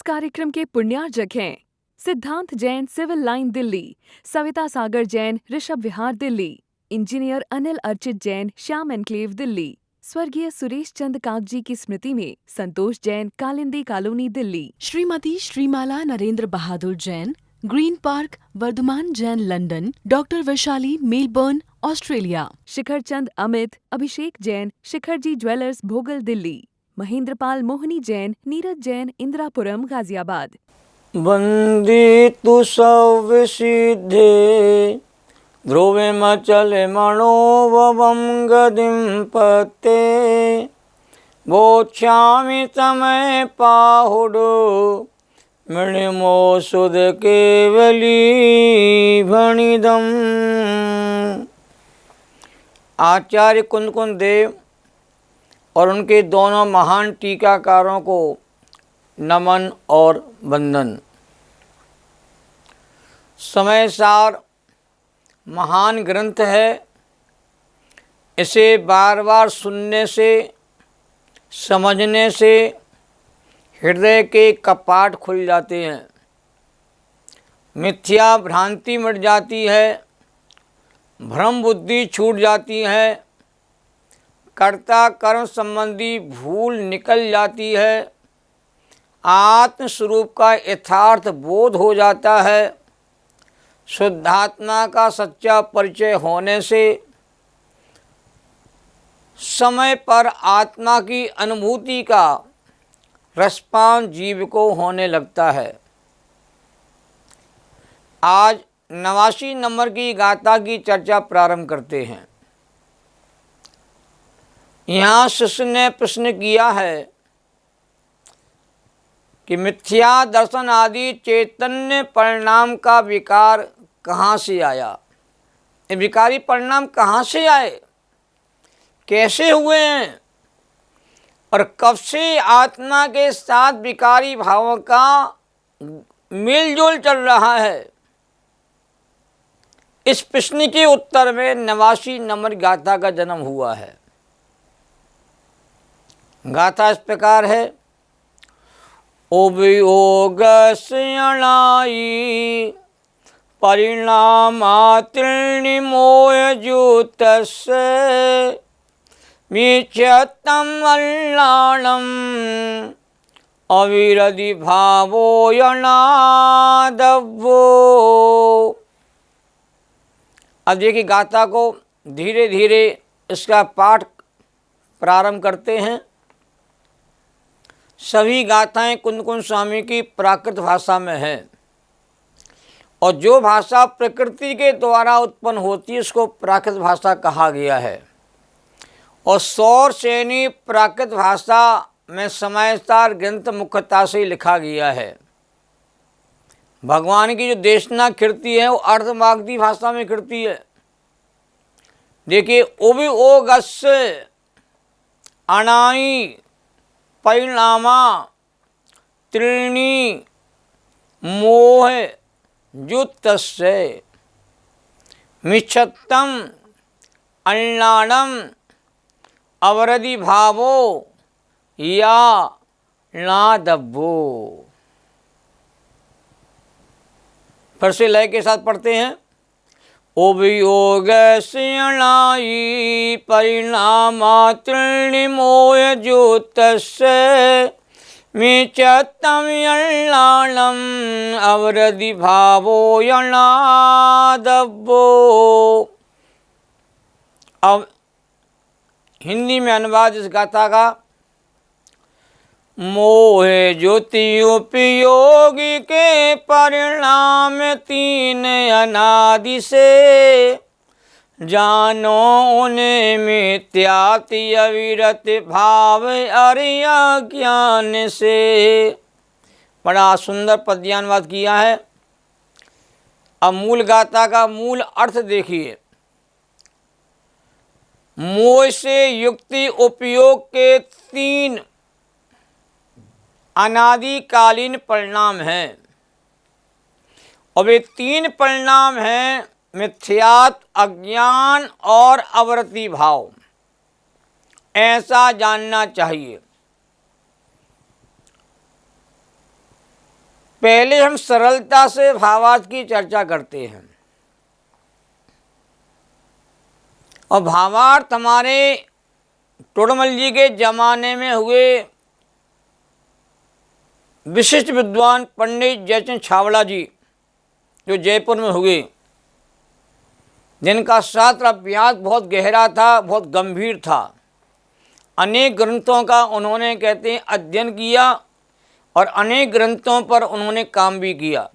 कार्यक्रम के पुण्यार्जक हैं Siddhant Jain civil line Delhi, Savita Sagar Jain Rishabh Vihar Delhi, engineer Anil Archit Jain Shyam enclave Delhi, स्वर्गीय सुरेश चंद कागजी की स्मृति में Santosh Jain Kalindi colony Delhi, Shrimati Shrimala Narendra Bahadur Jain green park Vardhman Jain London, doctor Vaishali Melbourne Australia, Shikhar Chand Amit Abhishek Jain Shikharji jewellers Bhogal Delhi, Mahendrapal मोहनी जैन नीरज जैन इंदिरापुरम गाजियाबाद। वंदितु सौविसिद्धे ध्रुवे मचले मनोभवं गदिं पते बोच्छामि तमय पाहुडो मणिमो सुध केवली भणिदम। आचार्य कुंदकुंद देव और उनके दोनों महान टीकाकारों को नमन और वंदन। समय सार महान ग्रंथ है, इसे बार बार सुनने से समझने से हृदय के कपाट खुल जाते हैं, मिथ्या भ्रांति मिट जाती है, भ्रम बुद्धि छूट जाती है, कर्ता कर्म संबंधी भूल निकल जाती है, आत्म स्वरूप का यथार्थ बोध हो जाता है। शुद्धात्मा का सच्चा परिचय होने से समय पर आत्मा की अनुभूति का रसपान जीव को होने लगता है। आज 89 नंबर की गाथा की चर्चा प्रारंभ करते हैं। यहाँ शिष्य ने प्रश्न किया है कि मिथ्या दर्शन आदि चैतन्य परिणाम का विकार कहाँ से आया? ये विकारी परिणाम कहाँ से आए, कैसे हुए हैं और कब से आत्मा के साथ विकारी भावों का मेलजोल चल रहा है? इस प्रश्न के उत्तर में 89 नंबर गाथा का जन्म हुआ है। गाथा इस प्रकार है। उभयोग स्यणाई परिणामात्रीणि मोहजूतस्य मिच्छतं अल्लाणम् अविरधि भावो यणादव्वो। अब देखिए गाथा को धीरे धीरे इसका पाठ प्रारंभ करते हैं। सभी गाथाएं कुंदकुंद स्वामी की प्राकृत भाषा में हैं और जो भाषा प्रकृति के द्वारा उत्पन्न होती है उसको प्राकृत भाषा कहा गया है। और सौर श्रेणी प्राकृत भाषा में समयसार ग्रंथ मुख्यता से लिखा गया है। भगवान की जो देशना कृति है वो अर्धमागधी भाषा में कृति है। देखिए उभि ओगस्य अणाई परिणामा त्रीणि मोह युतस्य मिच्छत्तम अल्लाणम अवरधि भावो या नादब्बो। फिर से लय के साथ पढ़ते हैं। उभयोग स्यणाई परिणामात्रीणि मोहजूतस्य मिच्छतं अल्लाणम् अवरधि भावो यणादव्वो। अब हिंदी में अनुवाद इस गाथा का। मोह ज्योति उपयोगी के परिणाम तीन अनादि से जानो उन्हें मिथ्याति अविरत भाव अर्य ज्ञान से। बड़ा सुंदर पद्यानुवाद किया है। अब मूल गाथा का मूल अर्थ देखिए। मोह से युक्ति उपयोग के तीन अनादिकालीन परिणाम हैं और वे तीन परिणाम हैं मिथ्यात्व, अज्ञान और अवरति भाव। ऐसा जानना चाहिए। पहले हम सरलता से भावार्थ की चर्चा करते हैं और भावार्थ हमारे टोडरमल जी के ज़माने में हुए विशिष्ट विद्वान पंडित जयचंद छावड़ा जी, जो जयपुर में हुए, जिनका शास्त्र अभ्यास बहुत गहरा था, बहुत गंभीर था। अनेक ग्रंथों का उन्होंने कहते हैं अध्ययन किया और अनेक ग्रंथों पर उन्होंने काम भी किया।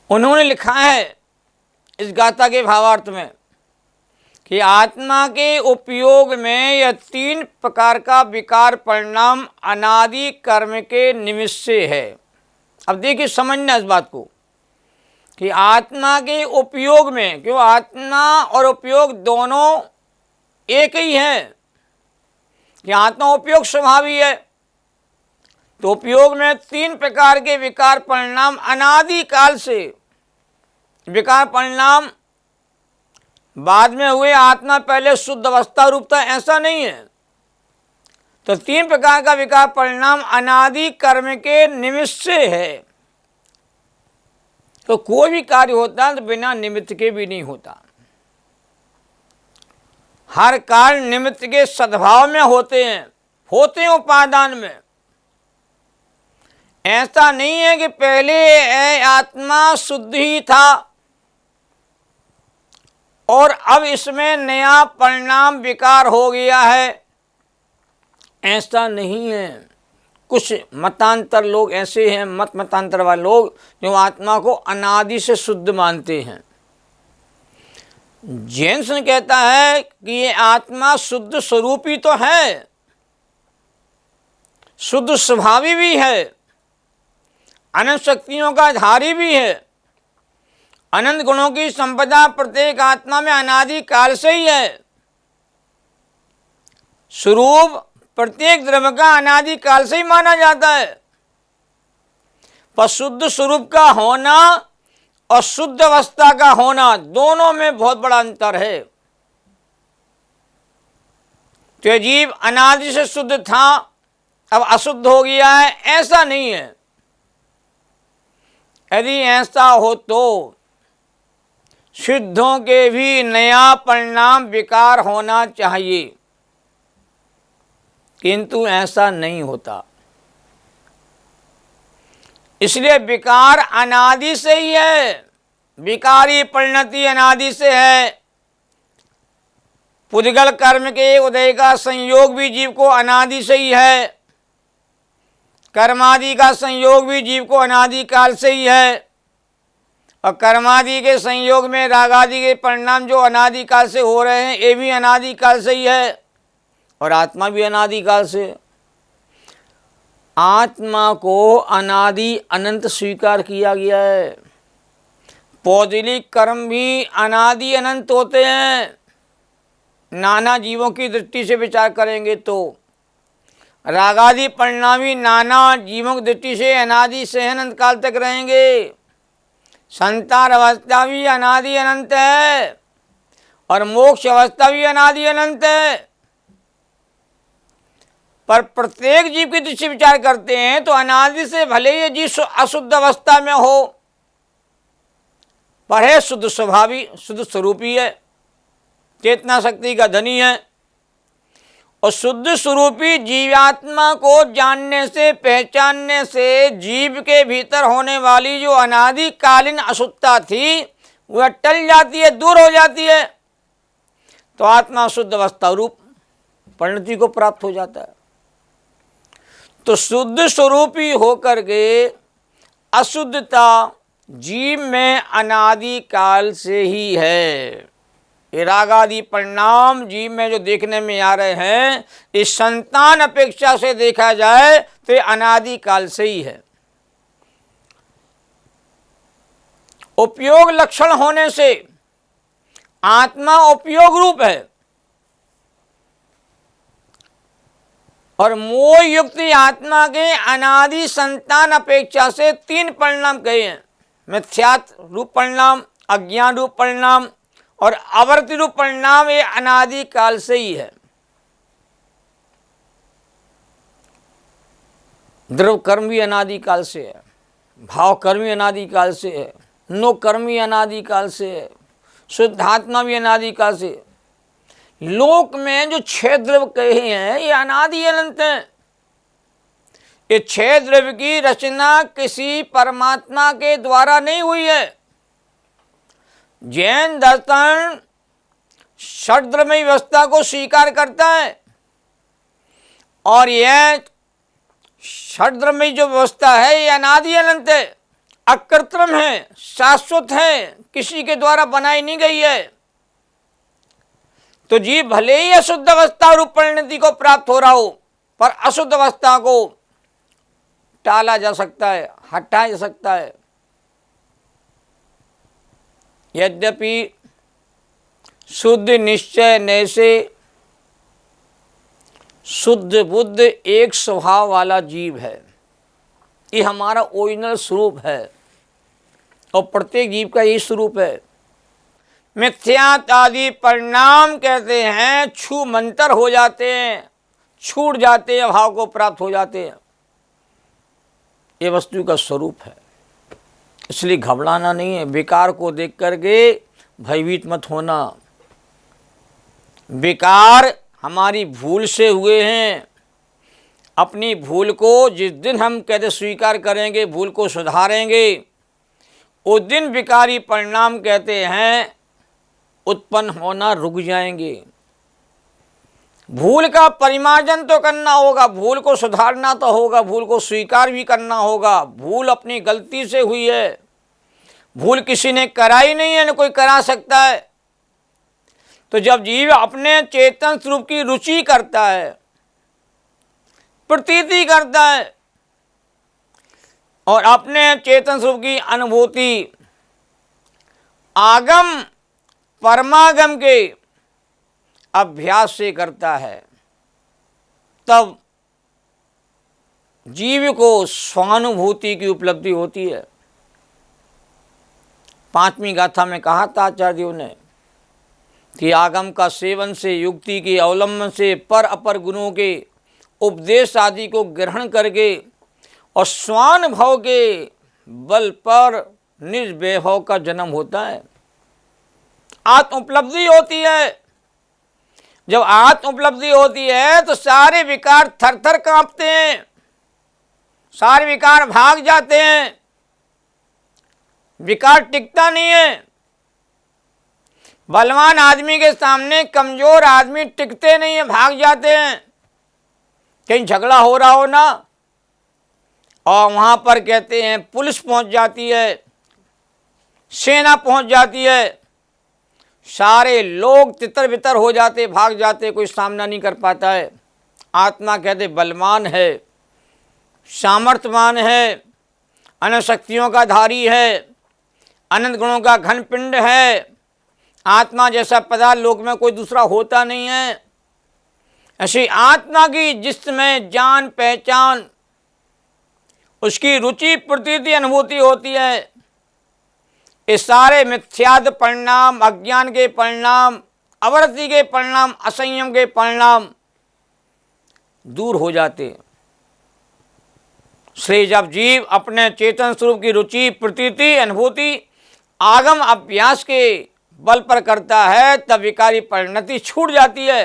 उन्होंने लिखा है इस गाथा के भावार्थ में कि आत्मा के उपयोग में यह 3 प्रकार का विकार परिणाम अनादि कर्म के निमित्त से है। अब देखिए, समझना इस बात को कि आत्मा के उपयोग में, क्यों आत्मा और उपयोग दोनों एक ही है कि आत्मा उपयोग स्वभावी है, तो उपयोग में 3 प्रकार के विकार परिणाम अनादि काल से, विकार परिणाम बाद में हुए, आत्मा पहले शुद्ध अवस्था रूप था, ऐसा नहीं है। तो 3 प्रकार का विकार परिणाम अनादि कर्म के निमित्त से है। तो कोई भी कार्य होता है तो बिना निमित्त के भी नहीं होता। हर कार्य निमित्त के सद्भाव में होते हैं उपादान में। ऐसा नहीं है कि पहले आत्मा शुद्ध ही था और अब इसमें नया परिणाम विकार हो गया है, ऐसा नहीं है। कुछ मतांतर लोग ऐसे हैं, मतांतर वाले लोग, जो आत्मा को अनादि से शुद्ध मानते हैं। जेन्सेन कहता है कि ये आत्मा शुद्ध स्वरूपी तो है, शुद्ध स्वभावी भी है, अनंत शक्तियों का धारी भी है, अनंत गुणों की संपदा प्रत्येक आत्मा में अनादि काल से ही है। स्वरूप प्रत्येक द्रव्य का अनादि काल से ही माना जाता है, पर शुद्ध स्वरूप का होना और शुद्ध अवस्था का होना, दोनों में बहुत बड़ा अंतर है। तो जीव अनादि से शुद्ध था, अब अशुद्ध हो गया है, ऐसा नहीं है। यदि ऐसा हो तो सिद्धों के भी नया परिणाम विकार होना चाहिए, किंतु ऐसा नहीं होता। इसलिए विकार अनादि से ही है, विकारी परिणति अनादि से है। पुद्गल कर्म के उदय का संयोग भी जीव को अनादि से ही है, कर्मादि का संयोग भी जीव को अनादि काल से ही है, और कर्मादि के संयोग में रागादि के परिणाम जो अनादि काल से हो रहे हैं, ये भी अनादि काल से ही है, और आत्मा भी अनादि काल से। आत्मा को अनादि अनंत स्वीकार किया गया है। पौदलिक कर्म भी अनादि अनंत होते हैं। नाना जीवों की दृष्टि से विचार करेंगे तो रागादि परिणामी नाना जीवों की दृष्टि से अनादि से अनंत काल तक रहेंगे। संतान अवस्था भी अनादि अनंत है और मोक्ष अवस्था भी अनादि अनंत है। पर प्रत्येक जीव की दृष्टि से विचार करते हैं तो अनादि से भले ये जीव अशुद्ध अवस्था में हो, पर है शुद्ध स्वभावी, शुद्ध स्वरूपी है, चेतना शक्ति का धनी है। और शुद्ध स्वरूपी जीवात्मा को जानने से, पहचानने से जीव के भीतर होने वाली जो अनादिकालीन अशुद्धता थी वह टल जाती है, दूर हो जाती है, तो आत्मा शुद्ध अवस्था रूप परिणति को प्राप्त हो जाता है। तो शुद्ध स्वरूपी होकर के अशुद्धता जीव में अनादि काल से ही है। ये रागादि परिणाम जीव में जो देखने में आ रहे हैं, इस संतान अपेक्षा से देखा जाए तो ये अनादि काल से ही है। उपयोग लक्षण होने से आत्मा उपयोग रूप है और मोह युक्त आत्मा के अनादि संतान अपेक्षा से 3 परिणाम कहे हैं। मिथ्यात् रूप परिणाम, अज्ञान रूप परिणाम और आवर्ती रूप परिणाम, ये अनादि काल से ही है। द्रव्य कर्म भी अनादिकाल से है, भाव कर्म भी अनादिकाल से है, नो कर्म भी अनादिकाल से है, शुद्धात्मा भी अनादिकाल से है। लोक में जो 6 द्रव्य कहे हैं ये अनादि अनंत हैं। ये 6 द्रव्य की रचना किसी परमात्मा के द्वारा नहीं हुई है। जैन दर्शन षड्द्रव्य व्यवस्था को स्वीकार करता है और यह षड्द्रव्य जो व्यवस्था है ये अनादि अनंत है, अकृत्रिम है, शाश्वत है, किसी के द्वारा बनाई नहीं गई है। तो जीव भले ही अशुद्ध अवस्था रूप परिणति को प्राप्त हो रहा हो, पर अशुद्ध अवस्था को टाला जा सकता है, हटाया जा सकता है। यद्यपि शुद्ध निश्चय नैसे शुद्ध बुद्ध एक स्वभाव वाला जीव है, ये हमारा ओरिजिनल स्वरूप है और प्रत्येक जीव का यही स्वरूप है। मिथ्यात्व आदि परिणाम कहते हैं छू मंतर हो जाते हैं, छूट जाते हैं, भाव को प्राप्त हो जाते हैं। ये वस्तु का स्वरूप है, इसलिए घबराना नहीं है। विकार को देख करके भयभीत मत होना। विकार हमारी भूल से हुए हैं। अपनी भूल को जिस दिन हम कहते स्वीकार करेंगे, भूल को सुधारेंगे, उस दिन विकारी परिणाम कहते हैं उत्पन्न होना रुक जाएंगे। भूल का परिमार्जन तो करना होगा, भूल को सुधारना तो होगा, भूल को स्वीकार भी करना होगा। भूल अपनी गलती से हुई है, भूल किसी ने कराई नहीं है, न कोई करा सकता है। तो जब जीव अपने चेतन स्वरूप की रुचि करता है, प्रतीति करता है और अपने चेतन स्वरूप की अनुभूति आगम परमागम के अभ्यास से करता है, तब जीव को स्वानुभूति की उपलब्धि होती है। 5वीं गाथा में कहा था आचार्यों ने कि आगम का सेवन से, युक्ति के अवलंबन से, पर अपर गुणों के उपदेश आदि को ग्रहण करके और स्वानुभव के बल पर निज वैभव का जन्म होता है, आत्म उपलब्धि होती है। जब आत्म उपलब्धि होती है तो सारे विकार थर थर कांपते हैं, सारे विकार भाग जाते हैं, विकार टिकता नहीं है। बलवान आदमी के सामने कमजोर आदमी टिकते नहीं है, भाग जाते हैं। कहीं झगड़ा हो रहा हो ना, और वहां पर कहते हैं पुलिस पहुंच जाती है, सेना पहुंच जाती है, सारे लोग तितर बितर हो जाते, भाग जाते, कोई सामना नहीं कर पाता है। आत्मा कहते बलवान है, सामर्थ्यवान है, अनंत शक्तियों का धारी है, अनंत गुणों का घन पिंड है। आत्मा जैसा पदार्थ लोक में कोई दूसरा होता नहीं है। ऐसी आत्मा की जिसमें जान पहचान, उसकी रुचि प्रतीति अनुभूति होती है। ये सारे मिथ्याद परिणाम, अज्ञान के परिणाम, अवरति के परिणाम, असंयम के परिणाम दूर हो जाते हैं। श्री जब जीव अपने चेतन स्वरूप की रुचि प्रतीति अनुभूति आगम अभ्यास के बल पर करता है, तब विकारी परिणति छूट जाती है,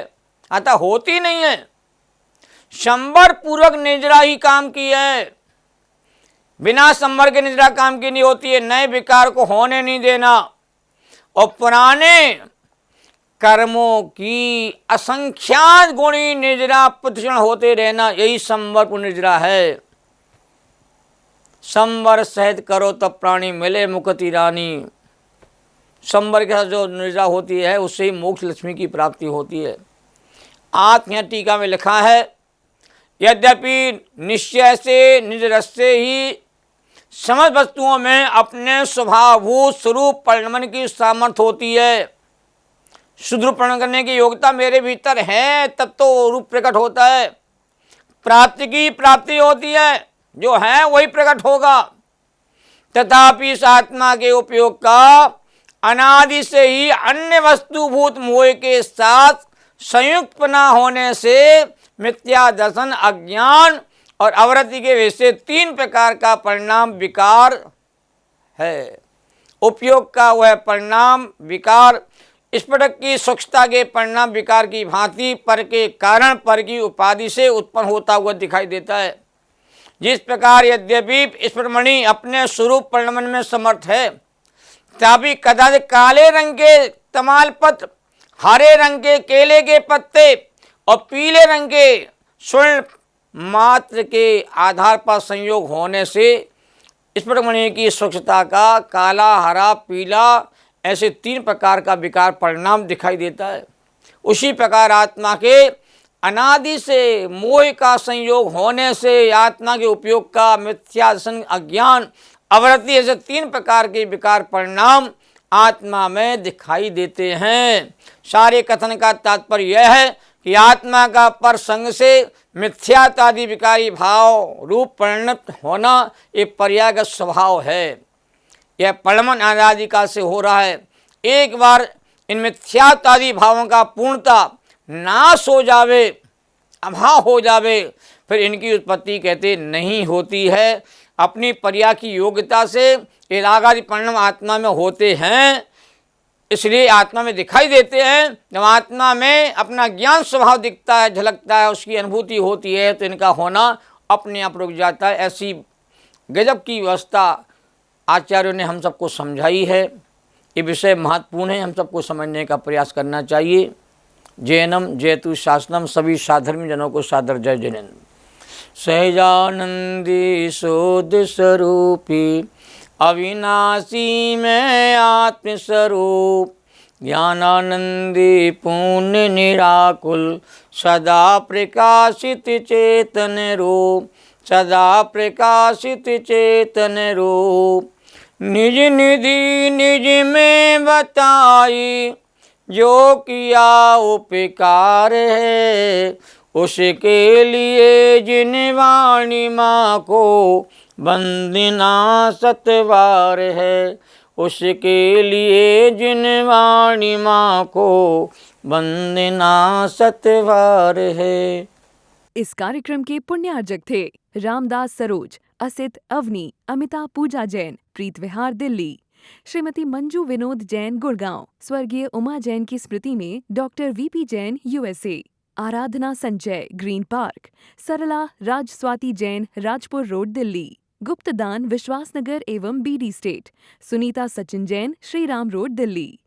अतः होती नहीं है। संवर पूर्वक निजरा ही काम की है, बिना संवर के निजरा काम की नहीं होती है। नए विकार को होने नहीं देना और पुराने कर्मों की असंख्यात गुणी निजरा प्रतिक्षण होते रहना, यही संवर निजरा है। संवर सहित करो तब प्राणी मिले मुक्ति रानी। संवर के साथ जो निजरा होती है उससे ही मोक्ष लक्ष्मी की प्राप्ति होती है। आत्म यहाँ टीका में लिखा है, यद्यपि निश्चय से निज रस से ही समस्त वस्तुओं में अपने स्वभावभूत स्वरूप परिणमन की सामर्थ्य होती है। शुद्ध रूप परिणम करने की योग्यता मेरे भीतर है, तब तो रूप प्रकट होता है। प्राप्ति की प्राप्ति होती है, जो है वही प्रकट होगा। तथापि इस आत्मा के उपयोग का अनादि से ही अन्य वस्तुभूत मोह के साथ संयुक्त न होने से मिथ्या दर्शन, अज्ञान और अवरति के वैसे 3 प्रकार का परिणाम विकार है। उपयोग का वह परिणाम विकार स्फटिक की सूक्ष्मता के परिणाम विकार की भांति पर के कारण पर की उपाधि से उत्पन्न होता हुआ दिखाई देता है। जिस प्रकार यद्यपि स्फटिकमणि अपने स्वरूप परिणमन में समर्थ है, तभी कदाचित काले रंग के तमालपत्र, हरे रंग के केले के पत्ते और पीले रंग के स्वर्ण मात्र के आधार पर संयोग होने से स्फटिकमणि की सूक्ष्मता का काला, हरा, पीला ऐसे 3 प्रकार का विकार परिणाम दिखाई देता है। उसी प्रकार आत्मा के अनादि से मोह का संयोग होने से आत्मा के उपयोग का मिथ्या दर्शन, अज्ञान, अवरति ऐसे 3 प्रकार के विकार परिणाम आत्मा में दिखाई देते हैं। सारे कथन का तात्पर्य यह है कि आत्मा का पर संग से मिथ्यात्वादि विकारी भाव रूप परिणत होना एक पर्यायगत स्वभाव है। यह परिणमन अनादिकाल से हो रहा है। एक बार इन मिथ्यात्वादि भावों का पूर्णता नाश हो जावे, अभाव हो जावे, फिर इनकी उत्पत्ति कहते नहीं होती है। अपनी पर्याय की योग्यता से ये रागादि परिणाम आत्मा में होते हैं, इसलिए आत्मा में दिखाई देते हैं। जब आत्मा में अपना ज्ञान स्वभाव दिखता है, झलकता है, उसकी अनुभूति होती है, तो इनका होना अपने आप रुक जाता है। ऐसी गजब की व्यवस्था आचार्यों ने हम सबको समझाई है। ये विषय महत्वपूर्ण है, हम सबको समझने का प्रयास करना चाहिए। जैनम जयतु शासनम, सभी साधर्मी जनों को सादर जय जैनेन्द्र। सहजानंदी शोध स्वरूपी अविनाशी में आत्मस्वरूप, ज्ञानानंदी पूर्ण निराकुल, सदा प्रकाशित चेतन रूप, सदा प्रकाशित चेतन रूप। निज निधि निज में बताई, जो किया उपकार है, उसके लिए जिन वाणी माँ को वंदना सतवार है, उसके लिए जिन वाणी माँ को वंदना सतवार है। इस कार्यक्रम के पुण्यार्जक थे रामदास सरोज, असित अवनी, अमिता पूजा जैन, प्रीत विहार दिल्ली, श्रीमती मंजू विनोद जैन गुड़गांव, स्वर्गीय उमा जैन की स्मृति में doctor VP Jain USA, Aradhana Sanjay Green Park, Sarla Raj Swati Jain Rajpur Road Delhi, गुप्तदान विश्वासनगर एवं BD State, Sunita Sachin Jain Shriram Road Delhi.